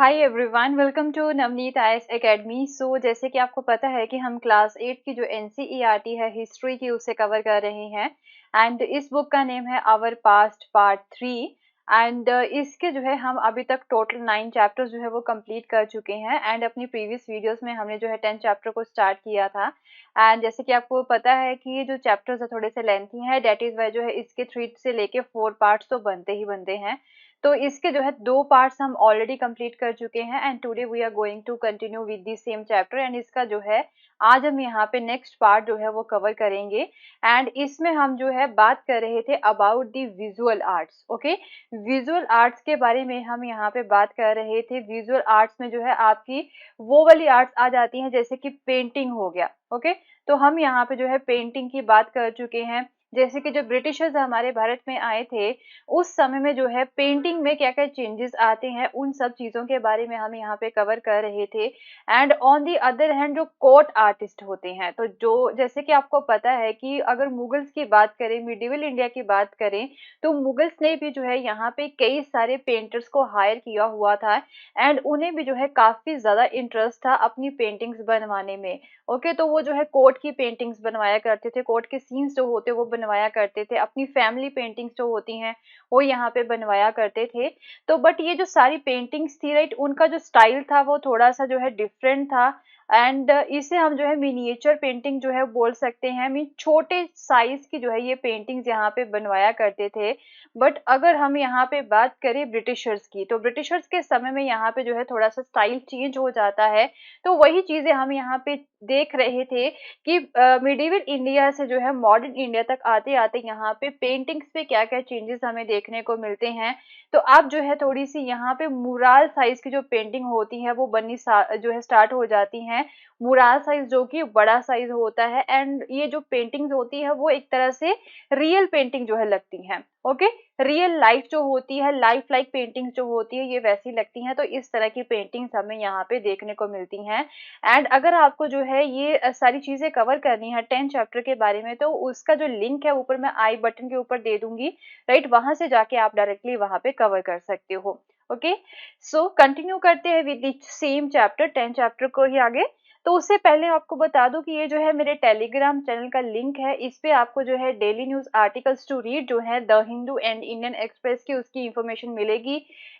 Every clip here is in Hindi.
Hi everyone, welcome to Navneet IAS academy. जैसे कि आपको पता है कि हम क्लास 8 की जो एनसीईआरटी है हिस्ट्री की उसे कवर कर रहे हैं। एंड इस बुक का नेम है आवर पास्ट पार्ट 3। एंड इसके जो है हम अभी तक टोटल 9 चैप्टर्स जो है वो कंप्लीट कर चुके हैं। एंड अपनी प्रीवियस वीडियोस में हमने जो है 10 चैप्टर को स्टार्ट किया था। एंड जैसे कि आपको पता है कि ये जो चैप्टर्स है थोड़े से लेंथी हैं, डेट इज वाई जो है इसके 3 से लेके 4 पार्ट्स तो बनते ही बनते हैं। तो इसके जो है 2 पार्ट्स हम ऑलरेडी कंप्लीट कर चुके हैं and today we are going to continue with the same chapter. And इसका जो है आज हम यहाँ पे नेक्स्ट पार्ट जो है वो कवर करेंगे। एंड इसमें हम जो है बात कर रहे थे about the visual arts. Okay, visual arts के बारे में हम यहाँ पे बात कर रहे थे। विजुअल आर्ट्स में जो है आपकी वो वाली आर्ट्स आ जाती हैं जैसे कि पेंटिंग हो गया। ओके, तो हम यहाँ पे जो है पेंटिंग की बात कर चुके हैं। जैसे कि जो ब्रिटिशर्स हमारे भारत में आए थे उस समय में जो है पेंटिंग में क्या क्या चेंजेस आते हैं उन सब चीज़ों के बारे में हम यहाँ पे कवर कर रहे थे। And on the other hand जो कोर्ट आर्टिस्ट होते हैं, तो जो जैसे कि आपको पता है कि अगर मुगल्स की बात करें, मिडिवल इंडिया की बात करें, तो मुगल्स ने भी जो है यहाँ पे कई सारे पेंटर्स को हायर किया हुआ था। एंड उन्हें भी जो है काफ़ी ज़्यादा इंटरेस्ट था अपनी पेंटिंग्स बनवाने में। ओके, तो वो जो है कोर्ट की पेंटिंग्स बनवाया करते थे, कोर्ट के सीन्स जो होते वो बनवाया करते थे, अपनी फैमिली पेंटिंग्स जो होती हैं वो यहाँ पे बनवाया करते थे। तो बट ये जो सारी पेंटिंग्स थी राइट, उनका जो स्टाइल था वो थोड़ा सा जो है डिफरेंट था। एंड इसे हम जो है मिनिएचर पेंटिंग जो है बोल सकते हैं। मीन छोटे साइज की जो है ये पेंटिंग्स यहाँ पे बनवाया करते थे। बट अगर हम यहाँ पे बात करें ब्रिटिशर्स की, तो ब्रिटिशर्स के समय में यहाँ पे जो है थोड़ा सा स्टाइल चेंज हो जाता है। तो वही चीजें हम यहाँ पे देख रहे थे कि मिडिवल इंडिया से जो है मॉडर्न इंडिया तक आते आते यहाँ पे पेंटिंग्स पे क्या क्या चेंजेस हमें देखने को मिलते हैं। तो अब जो है थोड़ी सी यहाँ पे मुराल साइज की जो पेंटिंग होती है वो जो है स्टार्ट हो जाती हैं। मुराल साइज जो कि बड़ा साइज होता है। एंड ये जो पेंटिंग्स होती है वो एक तरह से रियल पेंटिंग जो है लगती हैं। ओके, रियल लाइफ जो होती है, लाइफ लाइक पेंटिंग्स जो होती है ये वैसी लगती हैं। तो इस तरह की पेंटिंग्स हमें यहाँ पे देखने को मिलती हैं। एंड अगर आपको जो है ये सारी चीजें कवर करनी है 10 चैप्टर के बारे में, तो उसका जो लिंक है ऊपर मैं आई बटन के ऊपर दे दूंगी। राइट, वहां से जाके आप डायरेक्टली वहां पे कवर कर सकते हो। ओके, सो कंटिन्यू करते हैं with the same chapter, 10 chapter को ही आगे। तो उससे पहले आपको बता दूं कि ये जो है मेरे टेलीग्राम चैनल का लिंक है। इस पे आपको जो है daily news articles to read जो है the Hindu and Indian Express की उसकी इंफॉर्मेशन मिलेगी।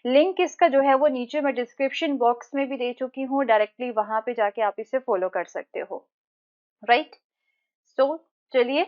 लिंक इसका जो है वो नीचे मैं डिस्क्रिप्शन बॉक्स में भी दे चुकी हूँ, डायरेक्टली वहां पे जाके आप इसे फॉलो कर सकते हो। राइट, सो चलिए,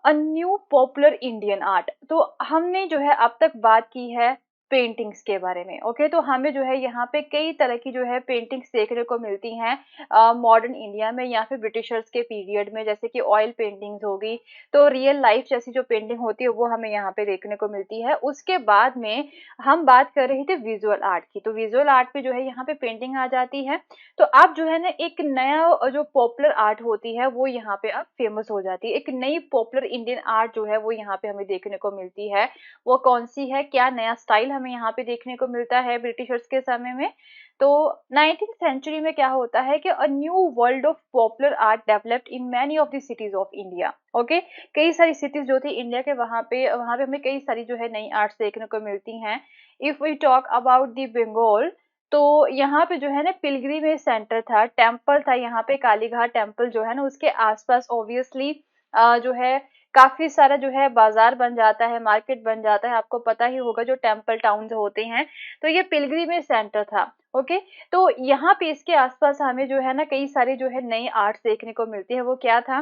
a new popular Indian art. तो हमने जो है अब तक बात की है पेंटिंग्स के बारे में। ओके, तो हमें जो है यहाँ पे कई तरह की जो है पेंटिंग्स देखने को मिलती हैं मॉडर्न इंडिया में या फिर ब्रिटिशर्स के पीरियड में, जैसे कि ऑयल पेंटिंग्स होगी। तो रियल लाइफ जैसी जो पेंटिंग होती है वो हमें यहाँ पे देखने को मिलती है। उसके बाद में हम बात कर रहे थे विजुअल आर्ट की। तो विजुअल आर्ट पे जो है यहाँ पे पेंटिंग आ जाती है। तो अब जो है ना एक नया जो पॉपुलर आर्ट होती है वो यहाँ पे अब फेमस हो जाती है। एक नई पॉपुलर इंडियन आर्ट जो है वो यहाँ पे हमें देखने को मिलती है। वो कौन सी है, क्या नया स्टाइल हमें यहाँ पे देखने को मिलता है ब्रिटिशर्स के समय में। तो 19th सेंचुरी में क्या होता है कि a new world of popular art developed in many of the cities of India. Okay, कई सारी सिटीज जो थी इंडिया के, वहां पे हमें कई सारी जो है नई आर्ट्स देखने को मिलती हैं। If we talk about the Bengal, तो यहाँ पे जो है ना पिलग्रिमेज सेंटर था, टेम्पल था यहाँ पे, कालीघाट टेम्पल जो है ना उसके आसपास ऑब्वियसली जो है काफी सारा जो है बाजार बन जाता है, मार्केट बन जाता है। आपको पता ही होगा जो टेम्पल टाउन होते हैं। तो ये पिलग्रिमेज सेंटर था। ओके, तो यहाँ पे इसके आसपास हमें जो है ना कई सारे जो है नई आर्ट्स देखने को मिलती है। वो क्या था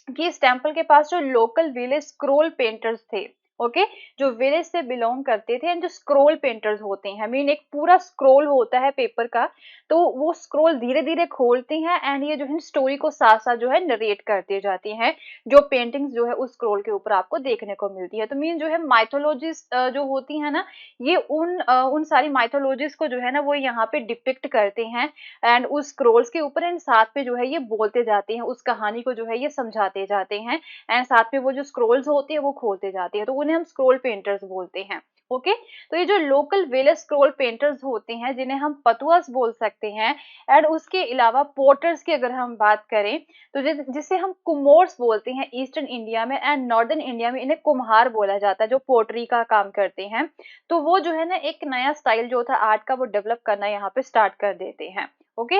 कि इस टेम्पल के पास जो लोकल विलेज स्क्रोल पेंटर्स थे। ओके, जो विलेज से बिलोंग करते थे, एंड जो स्क्रोल पेंटर्स होते हैं, मीन एक पूरा स्क्रोल होता है पेपर का। तो वो स्क्रोल धीरे धीरे खोलते हैं एंड ये जो है स्टोरी को साथ साथ जो है नरेट करते जाते हैं। जो पेंटिंग्स जो है उस स्क्रोल के ऊपर आपको देखने को मिलती है। तो मीन जो है माइथोलॉजिस्ट जो होती है ना, ये उन सारी माइथोलॉजिस्ट को जो है ना वो यहाँ पे डिपिक्ट करते हैं एंड उस स्क्रोल्स के ऊपर। एंड साथ में जो है ये बोलते जाते हैं, उस कहानी को जो है ये समझाते जाते हैं। एंड साथ में वो जो स्क्रोल्स होती है वो खोलते जाते हैं। तो उन्हें हम स्क्रोल पेंटर्स बोलते हैं। ओके, तो ये जो लोकल विलेज स्क्रोल पेंटर्स होते हैं जिन्हें हम पतुआस बोल सकते हैं, एंड उसके अलावा पोर्टर्स की अगर हम बात करें तो जिसे हम कुमोर्स बोलते हैं ईस्टर्न इंडिया में, एंड नॉर्दर्न इंडिया में इन्हें कुम्हार बोला जाता है जो पोट्री का काम करते हैं। तो वो जो है ना एक नया स्टाइल जो था आर्ट का वो डेवलप करना यहाँ पे स्टार्ट कर देते हैं। ओके,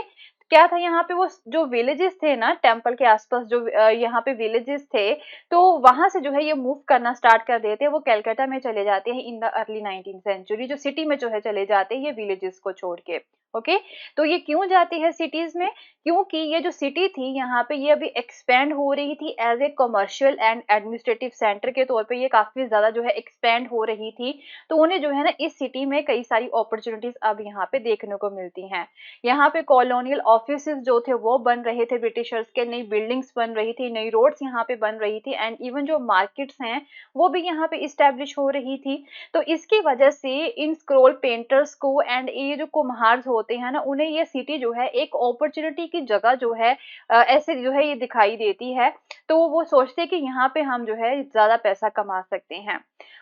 क्या था यहाँ पे, वो जो विलेजेस थे ना टेम्पल के आसपास, जो यहाँ पे विलेजेस थे, तो वहां से जो है ये मूव करना स्टार्ट कर देते हैं। वो कलकत्ता में चले जाते हैं in the early 19th century, जो सिटी में जो है चले जाते हैं ये विलेजेस को छोड़ के। ओके, तो ये क्यों जाती है सिटीज में, क्योंकि ये जो सिटी थी यहाँ पे ये अभी एक्सपेंड हो रही थी as a commercial and administrative centre के तौर पे, ये काफी ज्यादा जो है एक्सपेंड हो रही थी। तो उन्हें जो है ना इस सिटी में कई सारी अपॉर्चुनिटीज अब यहाँ पे देखने को मिलती हैं। यहाँ पे कॉलोनियल ऑफिसेज जो थे वो बन रहे थे ब्रिटिशर्स के, नई बिल्डिंग्स बन रही थी, नई रोड्स यहाँ पे बन रही थी, एंड इवन जो मार्केट्स हैं वो भी यहाँ पे इस्टेब्लिश हो रही थी। तो इसकी वजह से इन स्क्रोल पेंटर्स को एंड ये जो कुम्हार होते हैं ना, उन्हें ये सिटी जो है एक अपॉर्चुनिटी की जगह जो है ऐसे जो है ये दिखाई देती है। तो वो सोचते हैं कि यहाँ पे हम जो है ज्यादा पैसा कमा सकते हैं।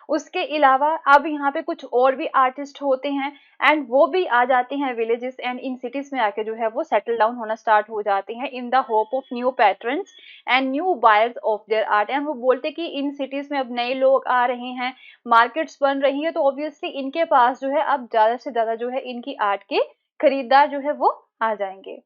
उसके अलावा अब यहाँ पे कुछ और भी आर्टिस्ट होते हैं, एंड वो भी आ जाते हैं विलेजेस एंड इन सिटीज में आके जो है वो सेटल डाउन होना स्टार्ट हो जाते हैं in the hope of new patterns and new buyers of their art. And वो बोलते हैं कि इन सिटीज में अब नए लोग आ रहे हैं, मार्केट्स बन रही है, तो ऑब्वियसली इनके पास जो है अब ज्यादा से ज्यादा जो है इनकी आर्ट के खरीदार जो है वो आ जाएंगे।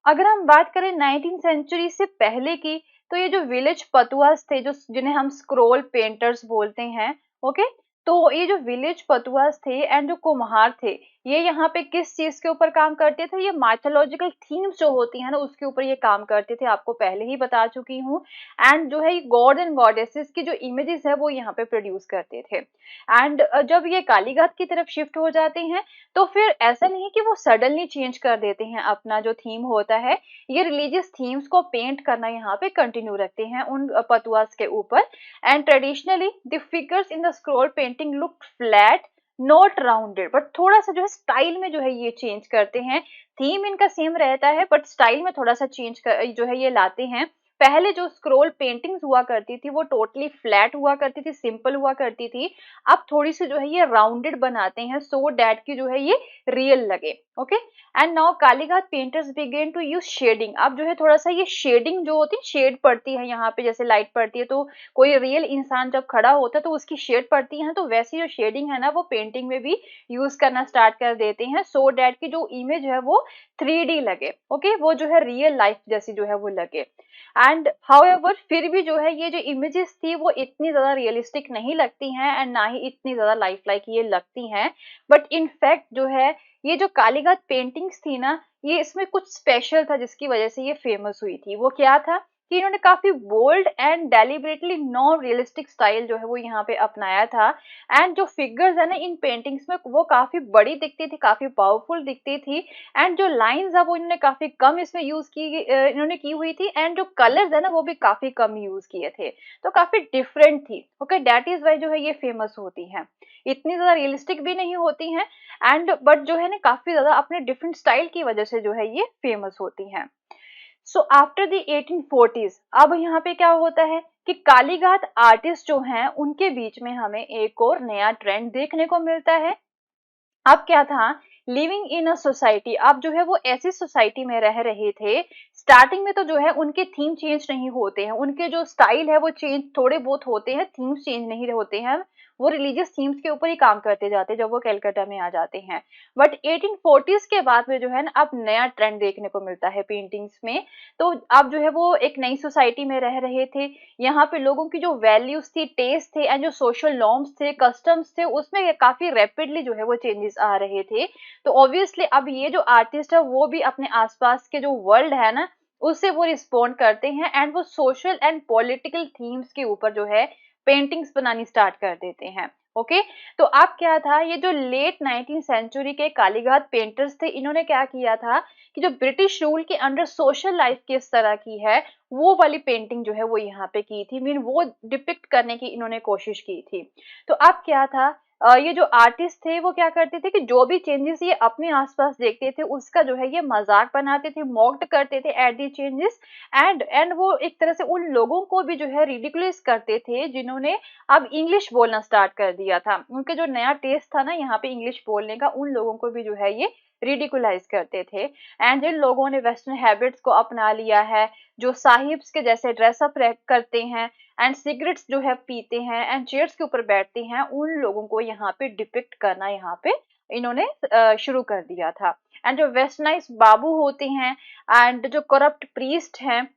अगर हम बात करें 19th सेंचुरी से पहले की, तो ये जो विलेज पतुआस थे जो जिन्हें हम स्क्रोल पेंटर्स बोलते हैं, ओके, तो ये जो विलेज पतुआस थे एंड जो कुम्हार थे, ये यहाँ पे किस चीज के ऊपर काम करते थे, ये माइथोलॉजिकल थीम्स जो होती है ना उसके ऊपर ये काम करते थे, आपको पहले ही बता चुकी हूँ। एंड जो है गॉड एंड गॉडेसेस की जो इमेजेस है वो यहाँ पे प्रोड्यूस करते थे। एंड जब ये कालीघाट की तरफ शिफ्ट हो जाते हैं, तो फिर ऐसा नहीं कि वो सडनली चेंज कर देते हैं अपना जो थीम होता है, ये रिलीजियस थीम्स को पेंट करना यहाँ पे कंटिन्यू रखते हैं उन पतुआस के ऊपर। And traditionally the figures in the scroll painting look flat not rounded, but थोड़ा सा जो है स्टाइल में जो है ये चेंज करते हैं। थीम इनका सेम रहता है बट स्टाइल में थोड़ा सा चेंज कर जो है ये लाते हैं। पहले जो स्क्रोल पेंटिंग्स हुआ करती थी वो टोटली फ्लैट हुआ करती थी, सिंपल हुआ करती थी। अब थोड़ी सी जो है ये राउंडेड बनाते हैं सो डैट की जो है ये रियल लगे। Okay, and now Kalighat painters began to use shading. अब जो है थोड़ा सा ये शेडिंग जो होती है, शेड पड़ती है यहाँ पे, जैसे लाइट पड़ती है तो कोई रियल इंसान जब खड़ा होता है तो उसकी शेड पड़ती है, तो वैसी जो शेडिंग है ना वो पेंटिंग में भी यूज करना स्टार्ट कर देते हैं सो डैट की जो इमेज है वो 3D लगे। ओके, वो जो है रियल लाइफ जैसी जो है वो लगे। एंड हाउएवर फिर भी जो है ये जो इमेजेस थी वो इतनी ज्यादा रियलिस्टिक नहीं लगती हैं एंड ना ही इतनी ज्यादा लाइफ लाइक ये लगती हैं। बट इनफैक्ट जो है ये जो कालीघाट पेंटिंग्स थी ना, ये इसमें कुछ स्पेशल था जिसकी वजह से ये फेमस हुई थी। वो क्या था कि इन्होंने काफी bold and deliberately non realistic style जो है वो यहाँ पे अपनाया था। एंड जो फिगर्स है ना इन पेंटिंग्स में वो काफी बड़ी दिखती थी, काफी पावरफुल दिखती थी। एंड जो लाइंस है वो इन्होंने काफी कम इसमें यूज की इन्होंने की हुई थी, एंड जो कलर्स है ना वो भी काफी कम यूज किए थे, तो काफी डिफरेंट थी। ओके, दैट इज वाई जो है ये फेमस होती हैं। इतनी ज्यादा रियलिस्टिक भी नहीं होती हैं एंड बट जो है ना काफी ज्यादा अपने डिफरेंट स्टाइल की वजह से जो है ये फेमस होती हैं। आफ्टर द 1840s अब यहाँ पे क्या होता है कि कालीघाट आर्टिस्ट जो हैं उनके बीच में हमें एक और नया ट्रेंड देखने को मिलता है। अब क्या था, लिविंग इन अ सोसाइटी, अब जो है वो ऐसी सोसाइटी में रह रहे थे। स्टार्टिंग में तो जो है उनके थीम चेंज नहीं होते हैं, उनके जो स्टाइल है वो चेंज थोड़े बहुत होते हैं, थीम्स चेंज नहीं होते हैं। वो रिलीजियस थीम्स के ऊपर ही काम करते जाते हैं जब वो कलकत्ता में आ जाते हैं। बट 1840s के बाद में जो है ना अब नया ट्रेंड देखने को मिलता है पेंटिंग्स में। तो अब जो है वो एक नई सोसाइटी में रह रहे थे, यहाँ पे लोगों की जो वैल्यूज थी, टेस्ट थे एंड जो सोशल नॉर्म्स थे, कस्टम्स थे, उसमें काफी रैपिडली जो है वो चेंजेस आ रहे थे। तो ऑब्वियसली अब ये जो आर्टिस्ट है वो भी अपने आसपास के जो वर्ल्ड है ना उससे वो रिस्पॉन्ड करते हैं एंड वो सोशल एंड पॉलिटिकल थीम्स के ऊपर जो है पेंटिंग्स बनानी स्टार्ट कर देते हैं। ओके, तो अब क्या था, ये जो लेट 19th सेंचुरी के कालीघाट पेंटर्स थे, इन्होंने क्या किया था कि जो ब्रिटिश रूल के अंडर सोशल लाइफ किस तरह की है वो वाली पेंटिंग जो है वो यहाँ पे की थी, मीन वो डिपिक्ट करने की इन्होंने कोशिश की थी। तो अब क्या था, ये जो आर्टिस्ट थे वो क्या करते थे कि जो भी चेंजेस ये अपने आसपास देखते थे उसका जो है ये मजाक बनाते थे, मॉक्ड करते थे एट दी चेंजेस। एंड वो एक तरह से उन लोगों को भी जो है रिडिकुलस करते थे जिन्होंने अब इंग्लिश बोलना स्टार्ट कर दिया था। उनके जो नया टेस्ट था ना यहाँ पे इंग्लिश बोलने का, उन लोगों को भी जो है ये रिडिकुलाइज करते थे। एंड जिन लोगों ने वेस्टर्न हैबिट्स को अपना लिया है, जो साहिब्स के जैसे ड्रेसअप करते हैं एंड सिगरेट्स जो है पीते हैं एंड चेयर्स के ऊपर बैठते हैं, उन लोगों को यहाँ पे डिपिक्ट करना यहाँ पे इन्होंने शुरू कर दिया था। एंड जो वेस्टर्नाइज बाबू होते हैं एंड जो करप्ट प्रीस्ट हैं,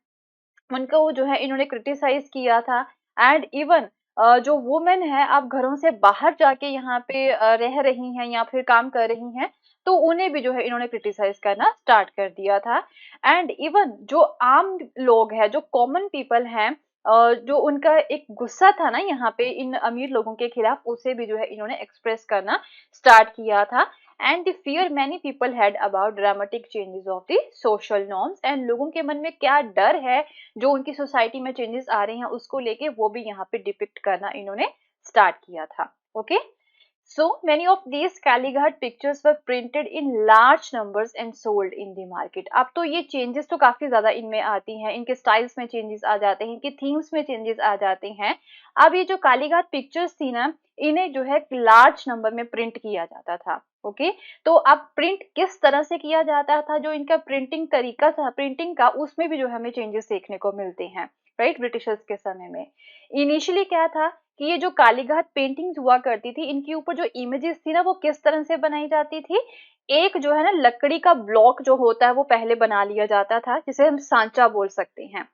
उनको जो है इन्होंने क्रिटिसाइज किया था। एंड इवन जो वुमेन है अब घरों से बाहर जाके यहाँ पे रह रही हैं या फिर काम कर रही हैं, तो उन्हें भी जो है इन्होंने क्रिटिसाइज करना स्टार्ट कर दिया था। एंड इवन जो आम लोग हैं, जो कॉमन पीपल हैं, जो उनका एक गुस्सा था ना यहाँ पे इन अमीर लोगों के खिलाफ, उसे भी जो है इन्होंने एक्सप्रेस करना स्टार्ट किया था। And the fear many people had about dramatic changes of the social norms, and लोगों के मन में क्या डर है जो उनकी सोसाइटी में चेंजेस आ रहे हैं उसको लेके, वो भी यहाँ पे डिपिक्ट करना इन्होंने स्टार्ट किया था। Okay, so many of these Kalighat pictures were printed in large numbers and sold in the market। अब तो ये चेंजेस तो काफी ज्यादा इनमें आती हैं, इनके स्टाइल्स में चेंजेस आ जाते हैं, इनके थीम्स में चेंजेस आ जाते हैं। अब ये जो कालीघाट पिक्चर्स थी ना, इन्हें जो है लार्ज नंबर में प्रिंट किया जाता था। ओके, तो अब प्रिंट किस तरह से किया जाता था, जो इनका प्रिंटिंग तरीका था प्रिंटिंग का, उसमें भी जो हमें चेंजेस देखने को मिलते हैं। राइट, ब्रिटिशर्स के समय में इनिशियली क्या था कि ये जो कालीघाट पेंटिंग्स हुआ करती थी, इनके ऊपर जो इमेजेस थी ना वो किस तरह से बनाई जाती थी। एक जो है ना लकड़ी का ब्लॉक जो होता है वो पहले बना लिया जाता था, जिसे हम सांचा बोल सकते हैं,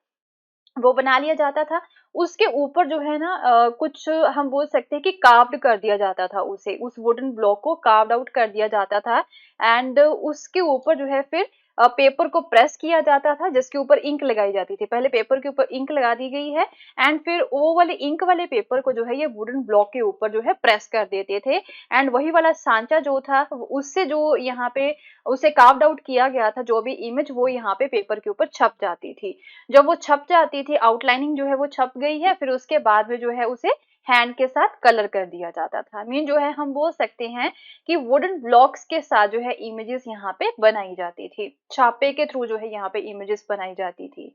वो बना लिया जाता था। उसके ऊपर जो है ना कुछ हम बोल सकते हैं कि कार्व्ड कर दिया जाता था, उसे उस वुडन ब्लॉक को कार्व्ड आउट कर दिया जाता था। एंड उसके ऊपर जो है फिर पेपर को प्रेस किया जाता था, जिसके ऊपर इंक लगाई जाती थी। पहले पेपर के ऊपर इंक लगा दी गई है एंड फिर वो वाले इंक वाले पेपर को जो है ये वुडन ब्लॉक के ऊपर जो है प्रेस कर देते थे। एंड वही वाला सांचा जो था उससे जो यहाँ पे उसे कार्व्ड आउट किया गया था, जो भी इमेज, वो यहाँ पे पेपर के ऊपर छप जाती थी। जब वो छप जाती थी, आउटलाइनिंग जो है वो छप गई है, फिर उसके बाद में जो है उसे हैंड के साथ कलर कर दिया जाता था। मीन जो है हम बोल सकते हैं कि वुडन ब्लॉक्स के साथ जो है इमेजेस यहाँ पे बनाई जाती थी, छापे के थ्रू जो है यहाँ पे इमेजेस बनाई जाती थी।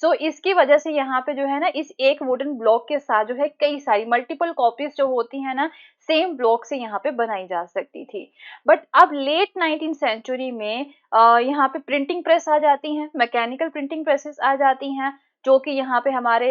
सो इसकी वजह से यहाँ पे जो है ना इस एक वुडन ब्लॉक के साथ जो है कई सारी मल्टीपल कॉपीज जो होती है ना सेम ब्लॉक से यहाँ पे बनाई जा सकती थी। बट अब लेट 19th सेंचुरी में यहाँ पे प्रिंटिंग प्रेस आ जाती हैं, मैकेनिकल प्रिंटिंग प्रेसेस आ जाती हैं, जो कि यहाँ पे हमारे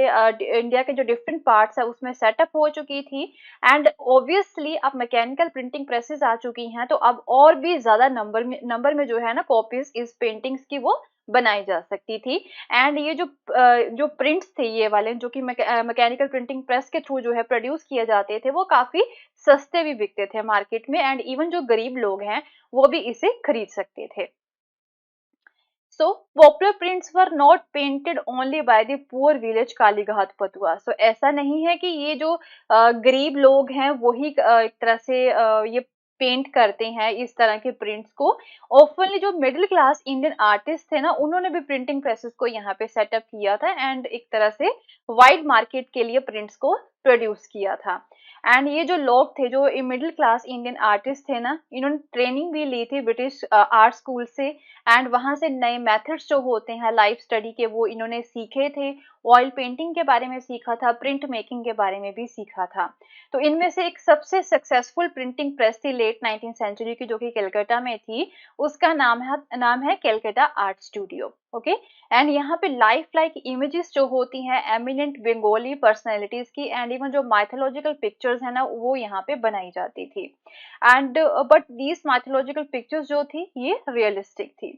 इंडिया के जो डिफरेंट पार्ट्स है उसमें सेटअप हो चुकी थी। एंड ऑब्वियसली अब मैकेनिकल प्रिंटिंग प्रेसेस आ चुकी हैं, तो अब और भी ज्यादा नंबर में जो है ना कॉपीज इस पेंटिंग्स की वो बनाई जा सकती थी। एंड ये जो प्रिंट्स थे ये वाले, जो कि मैकेनिकल प्रिंटिंग प्रेस के थ्रू जो है प्रोड्यूस किए जाते थे, वो काफी सस्ते भी बिकते थे मार्केट में, एंड इवन जो गरीब लोग हैं वो भी इसे खरीद सकते थे। So popular prints were not painted only by the poor village Kalighat पटुआ। So ऐसा नहीं है कि ये जो गरीब लोग हैं वही एक तरह से ये पेंट करते हैं इस तरह के प्रिंट्स को। ओपनली जो मिडिल क्लास इंडियन आर्टिस्ट थे ना, उन्होंने भी प्रिंटिंग प्रेसेस को यहाँ पे सेटअप किया था एंड एक तरह से वाइड मार्केट के लिए प्रिंट्स को प्रोड्यूस किया था। एंड ये जो लोग थे, जो मिडिल क्लास इंडियन आर्टिस्ट थे ना, इन्होंने ट्रेनिंग भी ली थी ब्रिटिश आर्ट स्कूल से। एंड वहां से नए मेथड्स जो होते हैं लाइफ स्टडी के, वो इन्होंने सीखे थे। ऑयल पेंटिंग के बारे में सीखा था, प्रिंट मेकिंग के बारे में भी सीखा था। तो इनमें से एक सबसे सक्सेसफुल प्रिंटिंग प्रेस थी लेट 19th सेंचुरी की, जो कि कलकत्ता में थी। उसका नाम है Calcutta art studio. Okay, and यहाँ पे लाइफ लाइक इमेजेस जो होती हैं एमिनेंट बंगाली पर्सनैलिटीज की, एंड इवन जो माइथोलॉजिकल पिक्चर्स है ना वो यहाँ पे बनाई जाती थी। And but these mythological pictures जो थी ये रियलिस्टिक थी।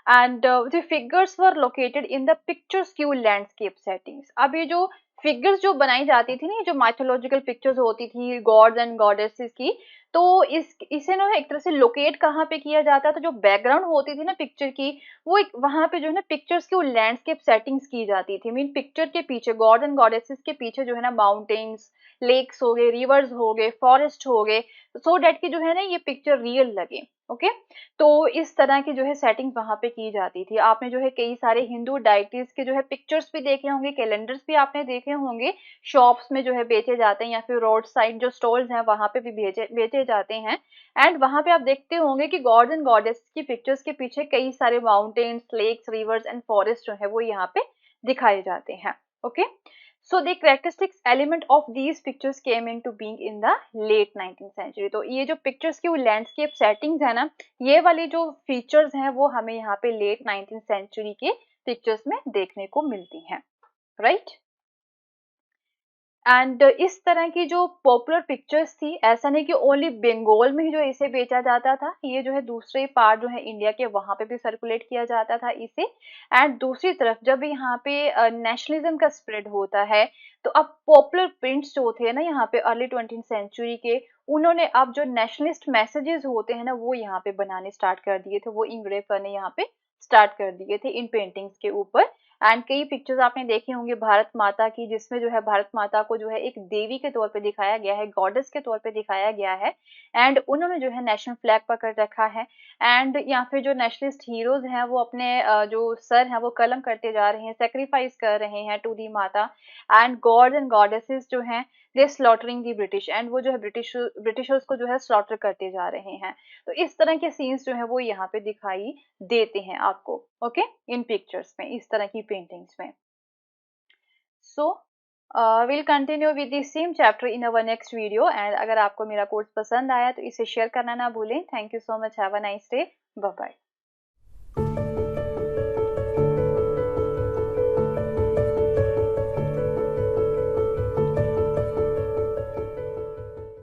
And the figures were located in the picturesque landscape settings. अब ये जो फिगर्स जो बनाई जाती थी ना, जो माइथोलॉजिकल पिक्चर्स होती थी गॉड्स एंड गॉडेसेस की, तो इसे ना एक तरह से लोकेट कहाँ पे किया जाता था, जो बैकग्राउंड होती थी ना पिक्चर की, वो एक वहां पे जो है ना पिक्चर्स की वो लैंडस्केप सेटिंग्स की जाती थी। मीन पिक्चर के पीछे, गॉड्स एंड गॉडेसेस के पीछे जो है ना माउंटेन्स, लेक्स हो गए, रिवर्स हो गए, फॉरेस्ट हो गए, सो डेट की जो है ना ये पिक्चर रियल लगे। ओके। तो इस तरह की जो है सेटिंग वहाँ पे की जाती थी। आपने जो है कई सारे हिंदू डायटीज़ के जो है पिक्चर्स भी देखे होंगे, कैलेंडर्स भी आपने देखे होंगे, शॉप्स में जो है बेचे जाते हैं या फिर रोड साइड जो स्टॉल्स हैं वहाँ पे भी बेचे बेचे जाते हैं। एंड वहाँ पे आप देखते होंगे कि गॉड्स एंड गॉडेस की पिक्चर्स के पीछे कई सारे mountains, lakes, rivers and forest जो है वो यहाँ पे दिखाए जाते हैं। Okay. So the characteristics element of these pictures came into being in the late 19th century. तो ये जो पिक्चर्स की वो लैंडस्केप सेटिंग्स है ना, ये वाली जो फीचर्स हैं वो हमें यहाँ पे लेट 19th सेंचुरी के पिक्चर्स में देखने को मिलती हैं, राइट। एंड इस तरह की जो पॉपुलर पिक्चर्स थी, ऐसा नहीं कि ओनली बंगाल में ही जो इसे बेचा जाता था, ये जो है दूसरे पार्ट जो है इंडिया के वहाँ पे भी सर्कुलेट किया जाता था इसे। एंड दूसरी तरफ जब यहाँ पे नेशनलिज्म का स्प्रेड होता है, तो अब पॉपुलर प्रिंट्स जो थे ना यहाँ पे अर्ली 20th सेंचुरी के, उन्होंने अब जो नेशनलिस्ट मैसेजेस होते हैं ना वो यहाँ पे बनाने स्टार्ट कर दिए थे, वो इंग्रेव करने यहाँ पे स्टार्ट कर दिए थे इन पेंटिंग्स के ऊपर। एंड कई पिक्चर्स आपने देखी होंगी भारत माता की, जिसमें जो है भारत माता को जो है एक देवी के तौर पे दिखाया गया है, गॉडेस के तौर पे दिखाया गया है। एंड उन्होंने जो है नेशनल फ्लैग पकड़ रखा है। एंड या फिर जो नेशनलिस्ट हीरोज हैं वो अपने जो सर हैं वो कलम करते जा रहे हैं, सेक्रीफाइस कर रहे हैं टू दी माता। एंड गॉड्स एंड गॉडेसेस जो हैं दे स्लॉटरिंग दी ब्रिटिश, एंड वो जो है ब्रिटिशर्स को जो है स्लॉटर करते जा रहे हैं। तो इस तरह के सीन्स जो है वो यहाँ पे दिखाई देते हैं आपको, ओके, इन पिक्चर्स में, इस तरह की पेंटिंग्स में। So will continue with the same chapter in our next video. And अगर आपको मेरा कोर्स पसंद आया तो इसे शेयर करना ना भूलें। Thank you so much, have a nice day, bye bye.